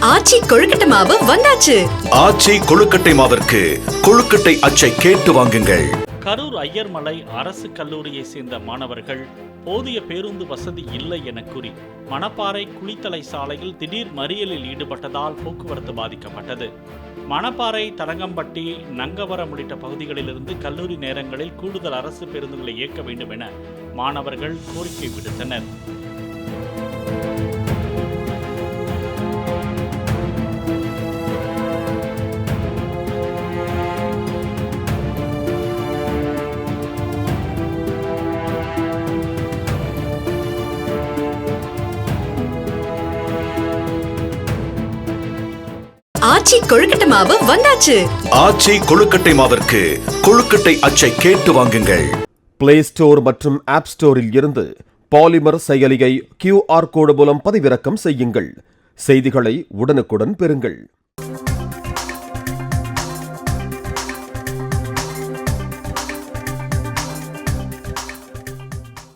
ஆச்சி கொழுக்கட்டை மாவு வந்தாச்சு. ஆச்சி கொழுக்கட்டை மாவிற்கு கொழுக்கட்டை அச்சை கேட்டு வாங்குங்கள். கரூர் ஐயர்மலை அரசு கல்லூரியை சேர்ந்த மாணவர்கள் போதிய பேருந்து வசதி இல்லை என கூறி மணப்பாறை குளித்தலை சாலையில் திடீர் மறியலில் ஈடுபட்டதால் போக்குவரத்து பாதிக்கப்பட்டது. மணப்பாறை தரங்கம்பட்டி நங்கவரம் உள்ளிட்ட பகுதிகளிலிருந்து கல்லூரி நேரங்களில் கூடுதல் அரசு பேருந்துகளை இயக்க வேண்டும் என மாணவர்கள் கோரிக்கை விடுத்தனர். ஆச்சி கொழுக்கட்டை மாவு வந்தாச்சு. ஆச்சி கொழுக்கட்டை மாவிற்கு கொழுக்கட்டை அச்சை கேட்டு வாங்குங்கள். பிளே ஸ்டோர் மற்றும் ஆப் ஸ்டோரில் இருந்து பாலிமர் செயலியை QR கோடு மூலம் பதிவிறக்கம் செய்யுங்கள். செய்திகளை உடனுக்குடன் பெறுங்கள்.